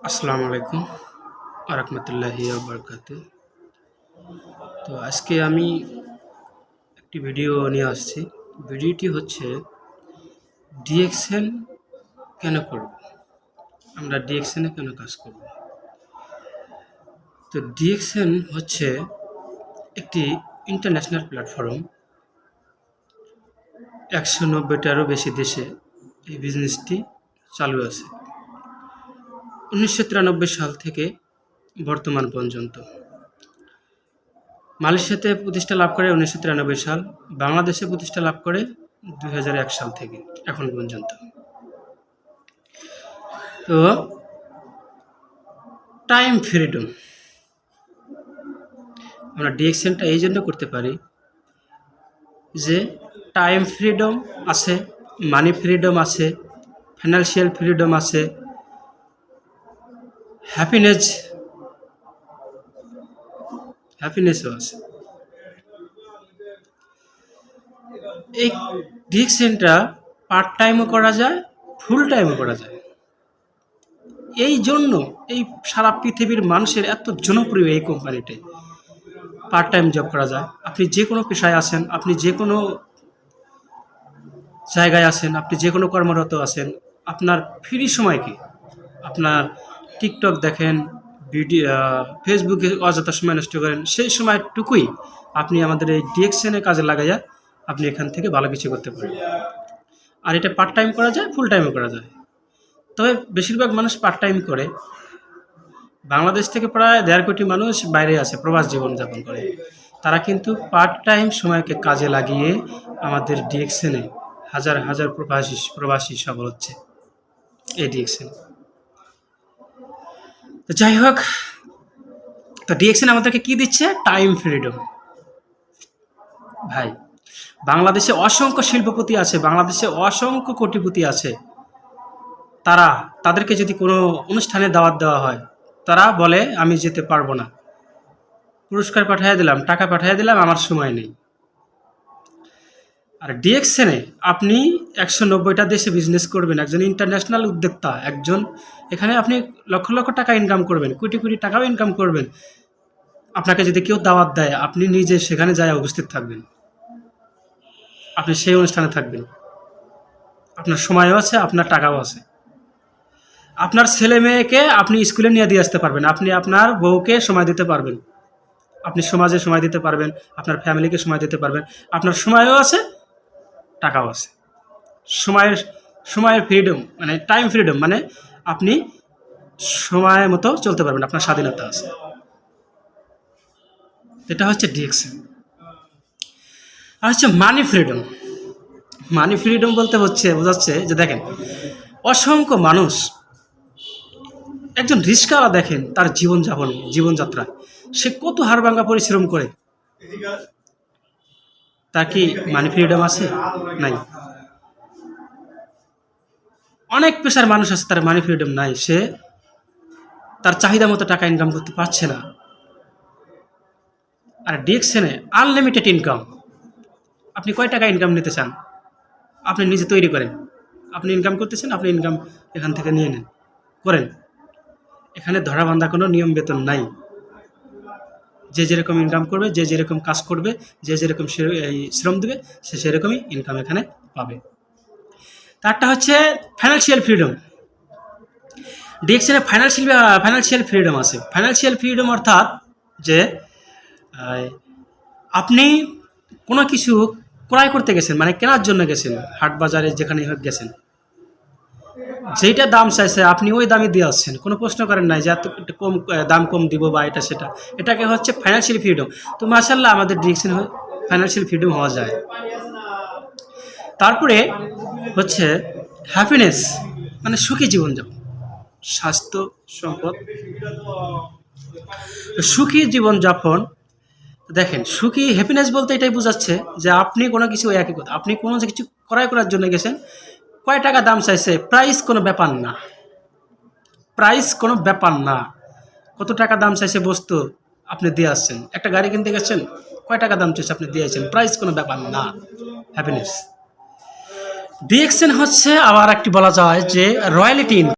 আসসালামু আলাইকুম আরহামতুল্লাহি বারকাতু। তো আজকে আমি একটি ভিডিও নিয়ে আসছি। ভিডিওটি হচ্ছে ডিএক্সএন কেন করব, আমরা ডিএক্সএনে কেন কাজ করব। তো ডিএক্সএন হচ্ছে একটি ইন্টারন্যাশনাল প্ল্যাটফর্ম। 190টারও বেশি দেশে এই বিজনেসটি চালু আছে 1993 সাল থেকে বর্তমান পর্যন্ত। মালয়েশিয়াতে প্রতিষ্ঠা লাভ করে 1993 সাল, বাংলাদেশে প্রতিষ্ঠা লাভ করে 2001 সাল থেকে এখন পর্যন্ত। তো টাইম ফ্রিডম আমরা ডিএক্সএনটা এই জন্য করতে পারি যে টাইম ফ্রিডম আছে, মানি ফ্রিডম আছে, ফাইন্যান্সিয়াল ফ্রিডম আছে, হ্যাপিনেসও আছে। এই ডিএক্সএনটা পার্ট টাইমও করা যায়, ফুল টাইমও করা যায়। এই জন্য এই সারা পৃথিবীর মানুষের এত জনপ্রিয় এই কোম্পানিতে পার্ট টাইম জব করা যায়। আপনি যে কোনো পেশায় আছেন, আপনি যে কোনো জায়গায় আছেন, আপনি যে কোনো কর্মরত আছেন, আপনার ফ্রি সময়কে আপনার টিকটক দেখেন, ভিডিও ফেসবুকে অযথা সময় নষ্ট করেন, সেই সময়টুকুই আপনি আমাদের এই ডিএক্সএনের কাজে লাগাইয়া আপনি এখান থেকে ভালো কিছু করতে পারেন। আর এটা পার্ট টাইম করা যায়, ফুল টাইমও করা যায়। তবে বেশিরভাগ মানুষ পার্ট টাইম করে। বাংলাদেশ থেকে প্রায় 1.5 কোটি মানুষ বাইরে আছে, প্রবাস জীবনযাপন করে। তারা কিন্তু পার্ট টাইম সময়কে কাজে লাগিয়ে আমাদের ডিএক্সএনে হাজার হাজার প্রবাসী সফল হচ্ছে এই ডিএক্সএনে। তো যাই হোক, তো ডিএক্সএন আমাদেরকে কি দিচ্ছে? Time freedom. ভাই, বাংলাদেশে অসংখ্য শিল্পপতি আছে, বাংলাদেশে অসংখ্য কোটিপতি আছে। তাদেরকে যদি কোনো অনুষ্ঠানে দাওয়াত দেওয়া হয়, তারা বলে আমি যেতে পারবো না, পুরস্কার পাঠিয়ে দিলাম, টাকা পাঠিয়ে দিলাম, আমার সময় নেই। আর ডিএক্সএনে আপনি 190টা দেশে বিজনেস করবেন, একজন ইন্টারন্যাশনাল উদ্যোক্তা, এখানে আপনি লক্ষ লক্ষ টাকা ইনকাম করবেন, কোটি কোটি টাকাও ইনকাম করবেন। আপনাকে যদি কেউ দাওয়াত দেয়, আপনি নিজে সেখানে যায় উপস্থিত থাকবেন, আপনি সেই অনুষ্ঠানে থাকবেন, আপনার সময়ও আছে, আপনার টাকাও আছে। আপনার ছেলে মেয়েকে আপনি স্কুলে নিয়ে দিয়ে আসতে পারবেন, আপনি আপনার বউকে সময় দিতে পারবেন, আপনি সমাজে সময় দিতে পারবেন, আপনার ফ্যামিলিকে সময় দিতে পারবেন, আপনার সময়ও আছে, টাকাও আছে। সময়ের ফ্রিডম মানে টাইম ফ্রিডম, মানে আপনি সময় মতো চলতে পারবেন, আপনার স্বাধীনতা আছে। এটা হচ্ছে ডিএক্সএন। আর হচ্ছে মানি ফ্রিডম। মানি ফ্রিডম বলতে বোঝাচ্ছে যে দেখেন, অসংখ্য মানুষ, একজন রিস্কাওয়ালা দেখেন তার জীবনযাত্রায় সে কত হাড়ভাঙ্গা পরিশ্রম করে, তার কি মানি ফ্রিডম আছে? নাই। অনেক পেশার মানুষ আছে, তার মানি ফ্রিডম নাই, সে তার চাহিদা মতো টাকা ইনকাম করতে পারছে না। আর ডিএক্সএনে আনলিমিটেড ইনকাম। আপনি কয় টাকা ইনকাম নিতে চান, আপনি নিজে তৈরি করেন, আপনি ইনকাম করতেছেন, আপনি ইনকাম এখান থেকে নিয়ে নেন, করেন। এখানে ধরাবান্ধা কোনো নিয়ম বেতন নাই। যে যেরকম ইনকাম করবে, যে যেরকম কাজ করবে, যে যেরকম শ্রম দেবে, সে সেরকমই ইনকাম এখানে পাবে। তারটা হচ্ছে ফাইন্যান্সিয়াল ফ্রিডম। ডিএক্সএনে ফাইন্যান্সিয়াল ফ্রিডম আছে। ফাইন্যান্সিয়াল ফ্রিডম অর্থাৎ যে আপনি কোনো কিছু ক্রয় করতে গেছেন, মানে কেনার জন্য গেছেন, হাট বাজারে যেখানে হোক গেছেন, যেইটা দাম চাইছে আপনি ওই দামে দিয়ে আসছেন, কোনো প্রশ্ন করেন নাই যে এত কম দাম কম দিব বা এটা সেটা। এটাকে হচ্ছে ফাইন্যান্সিয়াল ফ্রিডম। তো মাশাআল্লাহ আমাদের ডিএক্সএন ফাইন্যান্সিয়াল ফ্রিডম হওয়া যায়। তারপরে হচ্ছে হ্যাপিনেস, মানে সুখী জীবনযাপন, স্বাস্থ্য সম্পদ, সুখী জীবনযাপন। দেখেন, সুখী হ্যাপিনেস বলতে এটাই বোঝাচ্ছে যে আপনি কোনো কিছু, একই কথা, আপনি কোনো কিছু ক্রয় করার জন্য গেছেন, কয় টাকা দাম চাইছে, প্রাইস কোনো ব্যাপার না, প্রাইস কোনো ব্যাপার না। কত টাকা দাম চাইছে বস্তু, আপনি দিয়ে আসছেন। একটা গাড়ি কিনতে গেছেন, কয় টাকা দাম চাইছে, আপনি দিয়ে আসছেন, প্রাইস কোনো ব্যাপার না, হ্যাপিনেস। ডিএক্সএন হচ্ছে আবার একটি বলা যায় যে রয়্যালিটি।